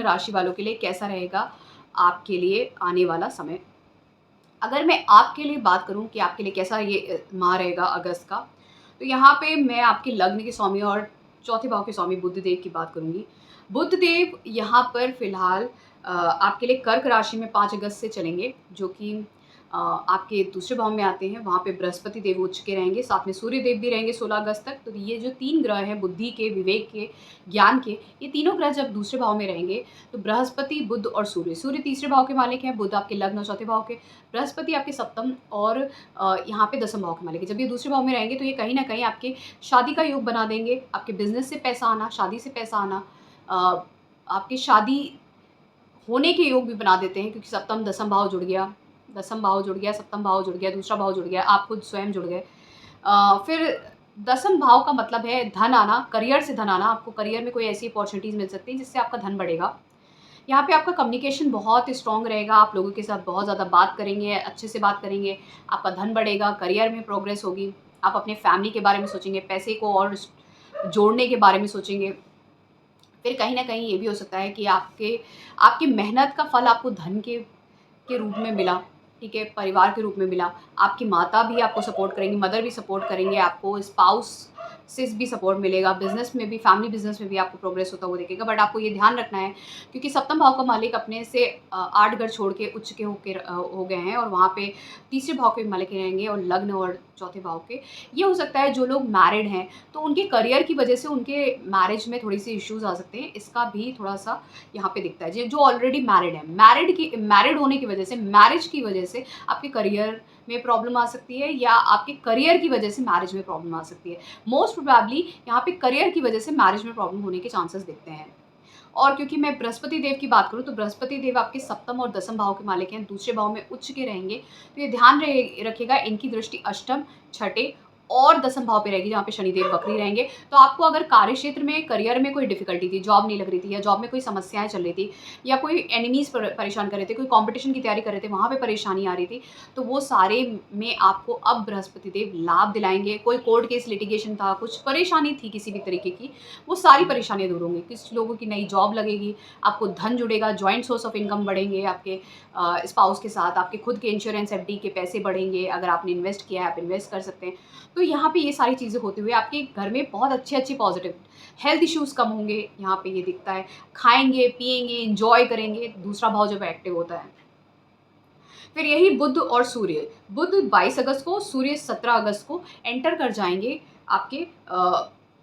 लग्न राशि वालों के लिए कैसा रहेगा आपके लिए आने वाला समय। अगर मैं आपके लिए बात करूं कि आपके लिए कैसा ये माह रहेगा अगस्त का, तो यहाँ पे मैं आपके लग्न के स्वामी और चौथे भाव के स्वामी बुध देव की बात करूंगी। बुध देव यहाँ पर फिलहाल आपके लिए कर्क राशि में 5 अगस्त से चलेंगे, जो कि आपके दूसरे भाव में आते हैं। वहाँ पे बृहस्पति देव उच्च के रहेंगे, साथ में सूर्य देव भी रहेंगे 16 अगस्त तक। तो ये जो 3 ग्रह हैं बुद्धि के, विवेक के, ज्ञान के, ये तीनों ग्रह जब दूसरे भाव में रहेंगे तो बृहस्पति, बुध और सूर्य तीसरे भाव के मालिक हैं, बुध आपके लग्न और चौथे भाव के, बृहस्पति आपके सप्तम और यहाँ पे दसम भाव के मालिक है। जब ये दूसरे भाव में रहेंगे तो ये कहीं ना कहीं आपके शादी का योग बना देंगे, आपके बिजनेस से पैसा आना, शादी से पैसा आना, आपके शादी होने के योग भी बना देते हैं, क्योंकि सप्तम दसम भाव जुड़ गया, दसम भाव जुड़ गया, सप्तम भाव जुड़ गया, दूसरा भाव जुड़ गया, आप खुद स्वयं जुड़ गए। फिर दसम भाव का मतलब है धन आना, करियर से धन आना। आपको करियर में कोई ऐसी अपॉर्चुनिटीज़ मिल सकती हैं जिससे आपका धन बढ़ेगा। यहाँ पे आपका कम्युनिकेशन बहुत स्ट्रॉन्ग रहेगा, आप लोगों के साथ बहुत ज़्यादा बात करेंगे, अच्छे से बात करेंगे, आपका धन बढ़ेगा, करियर में प्रोग्रेस होगी, आप अपने फैमिली के बारे में सोचेंगे, पैसे को और जोड़ने के बारे में सोचेंगे। फिर कहीं ना कहीं ये भी हो सकता है कि आपकी मेहनत का फल आपको धन के रूप में मिला, ठीक है, परिवार के रूप में मिला। आपकी माता भी आपको सपोर्ट करेंगी, मदर भी सपोर्ट करेंगे, आपको स्पाउस से भी सपोर्ट मिलेगा, बिजनेस में भी, फैमिली बिजनेस में भी आपको प्रोग्रेस होता हुआ दिखेगा। बट आपको ये ध्यान रखना है, क्योंकि सप्तम भाव का मालिक अपने से 8 घर छोड़ के उच्च के हो गए हैं, और वहाँ पे तीसरे भाव के मालिक रहेंगे और लग्न और चौथे भाव के। ये हो सकता है जो लोग मैरिड हैं तो उनके करियर की वजह से उनके मैरिज में थोड़ी सी इश्यूज आ सकते हैं, इसका भी थोड़ा सा यहाँ पे दिखता है। जो ऑलरेडी मैरिड है, मैरिड होने की वजह से, मैरिज की वजह से आपके करियर में प्रॉब्लम आ सकती है, या आपके करियर की वजह से मैरिज में प्रॉब्लम आ सकती है। मोस्ट प्रोबेबली यहाँ पे करियर की वजह से मैरिज में प्रॉब्लम होने के चांसेस दिखते हैं। और क्योंकि मैं बृहस्पति देव की बात करूँ तो बृहस्पति देव आपके सप्तम और दसम भाव के मालिक हैं, दूसरे भाव में उच्च के रहेंगे। तो ये ध्यान रखिएगा, इनकी दृष्टि अष्टम, छठे और दसम भाव पे रहेगी, जहाँ पे शनिदेव वक्री रहेंगे। तो आपको अगर कार्य क्षेत्र में, करियर में कोई डिफिकल्टी थी, जॉब नहीं लग रही थी, या जॉब में कोई समस्याएं चल रही थी, या कोई एनिमीज परेशान कर रहे थे, कोई कंपटीशन की तैयारी कर रहे थे, वहाँ पे परेशानी आ रही थी, तो वो सारे में आपको अब बृहस्पति देव लाभ दिलाएंगे। कोई कोर्ट केस, लिटिगेशन था, कुछ परेशानी थी किसी भी तरीके की, वो सारी परेशानियाँ दूर होंगी। कुछ लोगों की नई जॉब लगेगी, आपको धन जुड़ेगा, जॉइंट सोर्स ऑफ इनकम बढ़ेंगे, आपके स्पाउस के साथ, आपके खुद के इंश्योरेंस एफडी के पैसे बढ़ेंगे, अगर आपने इन्वेस्ट किया है आप इन्वेस्ट कर सकते हैं। तो यहाँ पे ये सारी चीज़ें होते हुए आपके घर में बहुत अच्छे पॉजिटिव हेल्थ इश्यूज़ कम होंगे, यहाँ पे ये दिखता है। खाएंगे, पिएंगे, इंजॉय करेंगे, दूसरा भाव जब एक्टिव होता है। फिर यही बुध और सूर्य, बुध 22 अगस्त को, सूर्य 17 अगस्त को एंटर कर जाएंगे आपके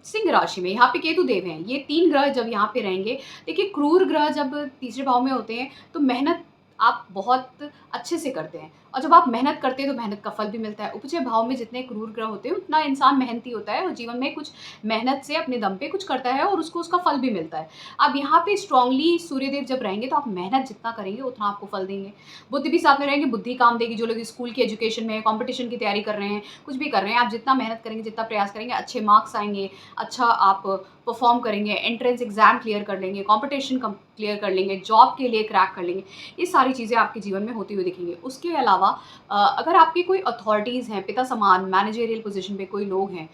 सिंह राशि में। यहाँ पे केतु देव हैं। ये 3 ग्रह जब यहाँ पे रहेंगे, देखिए क्रूर ग्रह जब तीसरे भाव में होते हैं तो मेहनत आप बहुत अच्छे से करते हैं, और जब आप मेहनत करते हैं तो मेहनत का फल भी मिलता है। उपजे भाव में जितने क्रूर ग्रह होते हैं उतना इंसान मेहनती होता है, और जीवन में कुछ मेहनत से अपने दम पे कुछ करता है और उसको उसका फल भी मिलता है। अब यहाँ पे स्ट्रांगली सूर्यदेव जब रहेंगे तो आप मेहनत जितना करेंगे उतना आपको फल देंगे। बुद्धि भी साथ में रहेंगे, बुद्धि काम देगी। जो लोग स्कूल की एजुकेशन में, कॉम्पिटिशन की तैयारी कर रहे हैं, कुछ भी कर रहे हैं, आप जितना मेहनत करेंगे, जितना प्रयास करेंगे, अच्छे मार्क्स आएंगे, अच्छा आप परफॉर्म करेंगे, एंट्रेंस एग्जाम क्लियर कर लेंगे, कॉम्पिटिशन क्लियर कर लेंगे, जॉब के लिए क्रैक कर लेंगे। ये सारी चीज़ें आपके जीवन में होती हुई दिखेंगी। उसके अलावा अगर आपकी कोई अथॉरिटीज़ हैं, पिता समान मैनेजरियल पोजीशन पे कोई लोग हैं,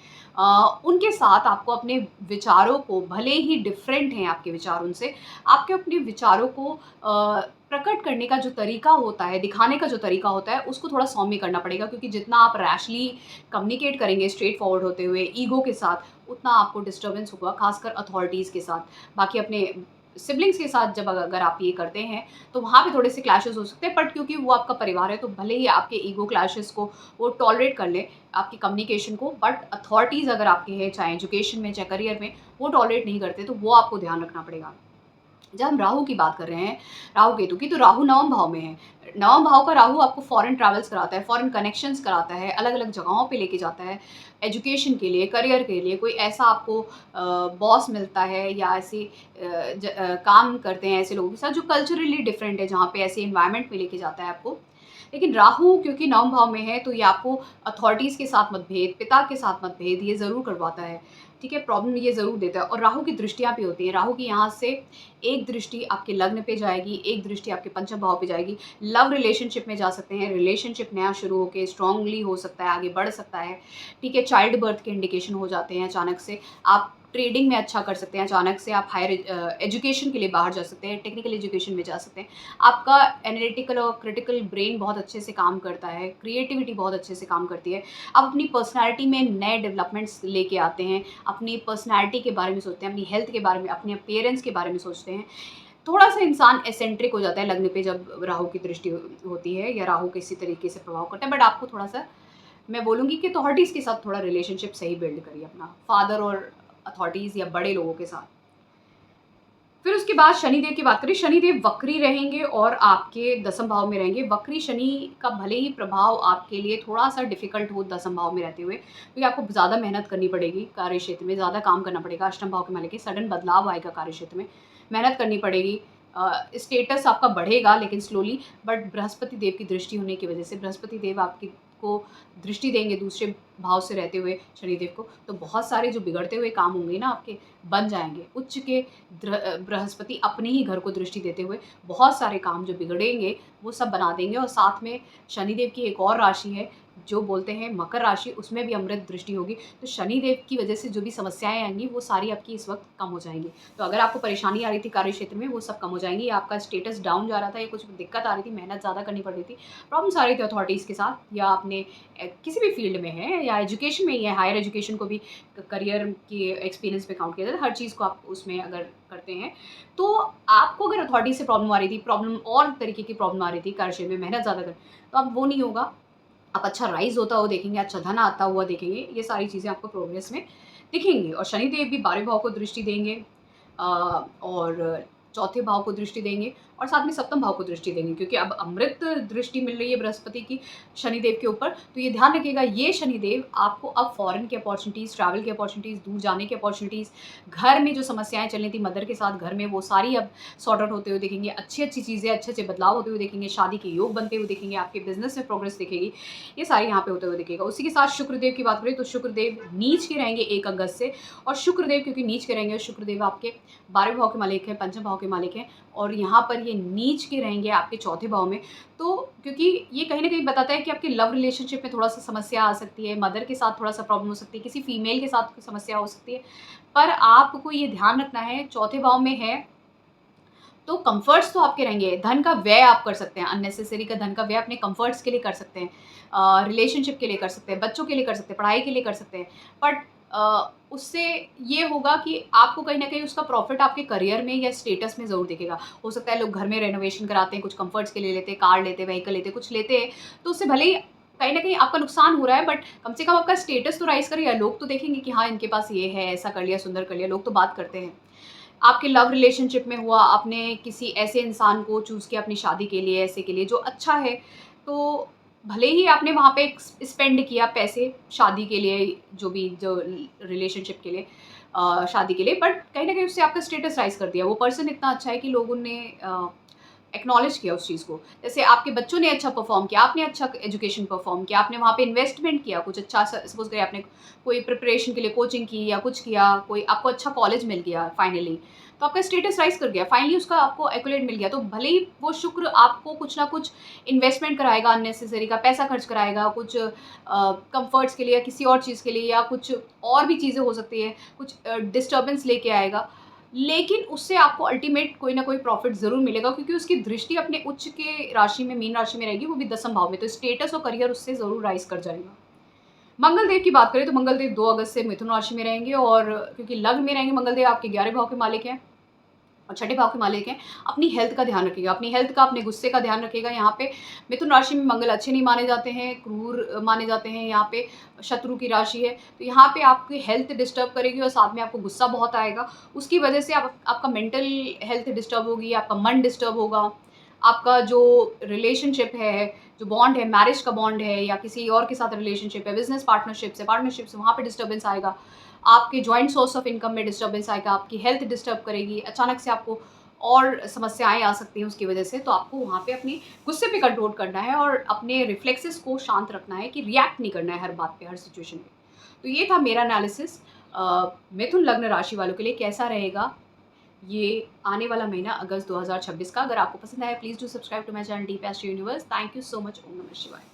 उनके साथ आपको अपने विचारों को, भले ही डिफरेंट हैं आपके विचार उनसे, आपके अपने विचारों को प्रकट करने का जो तरीका होता है, दिखाने का जो तरीका होता है, उसको थोड़ा सौम्य करना पड़ेगा। क्योंकि जितना आप रैशली कम्युनिकेट करेंगे, स्ट्रेट फॉरवर्ड होते हुए, ईगो के साथ, उतना आपको डिस्टर्बेंस होगा, खासकर अथॉरिटीज़ के साथ। बाकी अपने सिबलिंग्स के साथ जब अगर आप ये करते हैं तो वहाँ पे थोड़े से क्लैशेस हो सकते हैं, बट क्योंकि वो आपका परिवार है तो भले ही आपके ईगो क्लैशेस को वो टॉलरेट कर ले, आपकी कम्युनिकेशन को, बट अथॉरिटीज़ अगर आपके हैं, चाहे एजुकेशन में, चाहे करियर में, वो टॉलरेट नहीं करते, तो वो आपको ध्यान रखना पड़ेगा। जब हम राहु की बात कर रहे हैं, राहु केतु की, तो राहु नवम भाव में है। नवम भाव का राहु आपको फॉरेन ट्रैवल्स कराता है, फॉरेन कनेक्शंस कराता है, अलग अलग जगहों पे लेके जाता है, एजुकेशन के लिए, करियर के लिए। कोई ऐसा आपको बॉस मिलता है, या ऐसे काम करते हैं ऐसे लोगों के साथ जो कल्चरली डिफरेंट है, जहाँ पे ऐसे इन्वायरमेंट में लेके जाता है आपको। लेकिन राहु क्योंकि नवम भाव में है तो ये आपको अथॉरिटीज़ के साथ मतभेद, पिता के साथ मतभेद ये ज़रूर करवाता है, ठीक है, प्रॉब्लम ये ज़रूर देता है। और राहु की दृष्टियाँ भी होती हैं। राहु की यहाँ से एक दृष्टि आपके लग्न पे जाएगी, एक दृष्टि आपके पंचम भाव पे जाएगी। लव रिलेशनशिप में जा सकते हैं, रिलेशनशिप नया शुरू होकर स्ट्रांगली हो सकता है, आगे बढ़ सकता है, ठीक है। चाइल्ड बर्थ के इंडिकेशन हो जाते हैं अचानक से, आप ट्रेडिंग में अच्छा कर सकते हैं, अचानक से आप हायर एजुकेशन के लिए बाहर जा सकते हैं, टेक्निकल एजुकेशन में जा सकते हैं। आपका एनालिटिकल और क्रिटिकल ब्रेन बहुत अच्छे से काम करता है, क्रिएटिविटी बहुत अच्छे से काम करती है। आप अपनी पर्सनैलिटी में नए डेवलपमेंट्स लेके आते हैं, अपनी पर्सनैलिटी के बारे में सोचते हैं, अपनी हेल्थ के बारे में, अपने अपीयरेंस के बारे में सोचते हैं। थोड़ा-सा इंसान एसेंट्रिक हो जाता है लग्न पे जब राहु की दृष्टि होती है या राहु किसी तरीके से प्रभाव करता है, बट आपको थोड़ा-सा, मैं बोलूँगी कि अथॉरिटीज़ के साथ थोड़ा रिलेशनशिप सही बिल्ड करिए अपना, फादर और अथॉरिटीज़ या बड़े लोगों के साथ। फिर उसके बाद शनिदेव की बात करें, शनिदेव वक्री रहेंगे और आपके दसम भाव में रहेंगे। वक्री शनि का भले ही प्रभाव आपके लिए थोड़ा-सा डिफ़िकल्ट हो दसम भाव में रहते हुए, क्योंकि आपको ज़्यादा मेहनत करनी पड़ेगी कार्य क्षेत्र में, ज़्यादा काम करना पड़ेगा। अष्टम भाव के मालिक है, सडन बदलाव आएगा कार्य क्षेत्र में, मेहनत करनी पड़ेगी। स्टेटस आपका बढ़ेगा लेकिन स्लोली, बट बृहस्पति देव की दृष्टि होने की वजह से, बृहस्पति देव आपकी को दृष्टि देंगे दूसरे भाव से रहते हुए शनिदेव को, तो बहुत सारे जो बिगड़ते हुए काम होंगे ना आपके, बन जाएंगे। उच्च के बृहस्पति अपने ही घर को दृष्टि देते हुए बहुत सारे काम जो बिगड़ेंगे वो सब बना देंगे। और साथ में शनिदेव की एक और राशि है जो बोलते हैं मकर राशि, उसमें भी अमृत दृष्टि होगी, तो शनिदेव की वजह से जो भी समस्याएं आएंगी वो सारी आपकी इस वक्त कम हो जाएंगी। तो अगर आपको परेशानी आ रही थी कार्य क्षेत्र में, वो सब कम हो जाएंगी। आपका स्टेटस डाउन जा रहा था या कुछ दिक्कत आ रही थी, मेहनत ज़्यादा करनी पड़ रही थी, प्रॉब्लम्स आ रही थी अथॉरिटीज़ के साथ, या आपने किसी भी फील्ड में है या एजुकेशन में ही है, हायर एजुकेशन को भी करियर की एक्सपीरियंस पे काउंट किया जाता है, हर चीज़ को आप उसमें अगर करते हैं, तो आपको अगर अथॉरिटी से प्रॉब्लम आ रही थी, प्रॉब्लम और तरीके की प्रॉब्लम आ रही थी कार्य क्षेत्र में, मेहनत ज़्यादा कर, तो अब वो नहीं होगा। आप अच्छा राइज़ होता हुआ देखेंगे, अच्छा धन आता हुआ देखेंगे, ये सारी चीज़ें आपको प्रोग्रेस में दिखेंगी। और शनिदेव भी 12वें भाव को दृष्टि देंगे और चौथे भाव को दृष्टि देंगे और साथ में सप्तम भाव को दृष्टि देंगे, क्योंकि अब अमृत दृष्टि मिल रही है बृहस्पति की शनिदेव के ऊपर। तो ये ध्यान रखिएगा, ये शनिदेव आपको अब फॉरेन की अपॉर्चुनिटीज़, ट्रैवल की अपॉर्चुनिटीज़, दूर जाने की अपॉर्चुनिटीज़, घर में जो समस्याएं चल रही थी मदर के साथ घर में, वो सारी अब सॉर्ट आउट होते हुए दिखेंगे। अच्छी अच्छी चीज़ें, अच्छे अच्छे बदलाव होते हुए दिखेंगे, शादी के योग बनते हुए दिखेंगे, आपके बिजनेस में प्रोग्रेस दिखेगी, ये सारी यहाँ पे होते हुए दिखेगा। उसी के साथ शुक्रदेव की बात करें तो शुक्रदेव नीच के रहेंगे 1 अगस्त से, और शुक्रदेव क्योंकि नीच के रहेंगे, शुक्रदेव आपके 12वें भाव के मालिक हैं, पंचम भाव के मालिक हैं, और यहाँ पर ये नीच के रहेंगे आपके चौथे भाव में। तो क्योंकि ये कहीं ना कहीं बताता है कि आपके लव रिलेशनशिप में थोड़ा सा समस्या आ सकती है, मदर के साथ थोड़ा सा प्रॉब्लम हो सकती है, किसी फीमेल के साथ समस्या हो सकती है, पर आपको ये ध्यान रखना है, चौथे भाव में है तो कंफर्ट्स तो आपके रहेंगे, धन का व्यय आप कर सकते हैं, अननेसेसरी का धन का व्यय अपने कंफर्ट्स के लिए कर सकते हैं, रिलेशनशिप के लिए कर सकते हैं, बच्चों के लिए कर सकते हैं, पढ़ाई के लिए कर सकते हैं, बट उससे ये होगा कि आपको कहीं ना कहीं उसका प्रॉफिट आपके करियर में या स्टेटस में ज़रूर दिखेगा। हो सकता है लोग घर में रेनोवेशन कराते हैं, कुछ कंफर्ट्स के लिए लेते हैं, कार लेते हैं, व्हीकल लेते हैं, कुछ लेते हैं, तो उससे भले ही कहीं ना कहीं आपका नुकसान हो रहा है, बट कम से कम आपका स्टेटस तो राइज करेगा, लोग तो देखेंगे कि हाँ इनके पास ये है, ऐसा कर लिया, सुंदर कर लिया, लोग तो बात करते हैं। आपके लव रिलेशनशिप में हुआ, आपने किसी ऐसे इंसान को चूज़ किया अपनी शादी के लिए, ऐसे के लिए जो अच्छा है, तो भले ही आपने वहाँ पे स्पेंड किया पैसे शादी के लिए, जो रिलेशनशिप के लिए, शादी के लिए, बट कहीं ना कहीं उससे आपका स्टेटस राइज कर दिया। वो पर्सन इतना अच्छा है कि लोगों ने एक्नॉलेज किया उस चीज़ को। जैसे आपके बच्चों ने अच्छा परफॉर्म किया, आपने अच्छा एजुकेशन परफॉर्म किया, आपने वहाँ पे इन्वेस्टमेंट किया कुछ अच्छा, सपोज करिए आपने कोई प्रिपरेशन के लिए कोचिंग की या कुछ किया, कोई आपको अच्छा कॉलेज मिल गया फाइनली, तो आपका स्टेटस राइज कर गया, फाइनली उसका आपको एक्यूलेट मिल गया, तो भले ही वो शुक्र आपको कुछ ना कुछ इन्वेस्टमेंट कराएगा, अननेसेसरी का पैसा खर्च कराएगा, कुछ कंफर्ट्स के लिए या किसी और चीज़ के लिए, या कुछ और भी चीज़ें हो सकती है, कुछ डिस्टर्बेंस लेके आएगा, लेकिन उससे आपको अल्टीमेट कोई ना कोई प्रॉफिट ज़रूर मिलेगा, क्योंकि उसकी दृष्टि अपने उच्च के राशि में, मीन राशि में रहेगी, वो भी दसम भाव में, तो स्टेटस और करियर उससे ज़रूर राइज कर जाएगा। मंगल देव की बात करें तो मंगल देव 2 अगस्त से मिथुन राशि में रहेंगे, और क्योंकि लग्न में रहेंगे मंगल देव, आपके 11वें भाव के मालिक हैं और छठे भाव के मालिक हैं। अपनी हेल्थ का ध्यान रखिएगा, अपनी हेल्थ का, अपने गुस्से का ध्यान रखिएगा। यहाँ पे मिथुन राशि में मंगल अच्छे नहीं माने जाते हैं, क्रूर माने जाते हैं, यहाँ पे शत्रु की राशि है, तो यहाँ पे आपकी हेल्थ डिस्टर्ब करेगी और साथ में आपको गुस्सा बहुत आएगा, उसकी वजह से आपका मेंटल हेल्थ डिस्टर्ब होगी, आपका मन डिस्टर्ब होगा, आपका जो रिलेशनशिप है, जो बॉन्ड है, मैरिज का बॉन्ड है या किसी और के साथ रिलेशनशिप है, बिजनेस पार्टनरशिप से वहाँ पे डिस्टर्बेंस आएगा, आपके जॉइंट सोर्स ऑफ इनकम में डिस्टर्बेंस आएगा, आपकी हेल्थ डिस्टर्ब करेगी, अचानक से आपको और समस्याएं आ सकती हैं उसकी वजह से। तो आपको वहाँ पे अपनी गुस्से पे कंट्रोल करना है और अपने रिफ्लेक्सेस को शांत रखना है, कि रिएक्ट नहीं करना है हर बात पे, हर सिचुएशन पे। तो ये था मेरा एनालिसिस मिथुन लग्न राशि वालों के लिए कैसा रहेगा ये आने वाला महीना अगस्त 2026 का। अगर आपको पसंद आया please do subscribe to my channel deep astro universe. Thank you so much. ओम नमः शिवाय।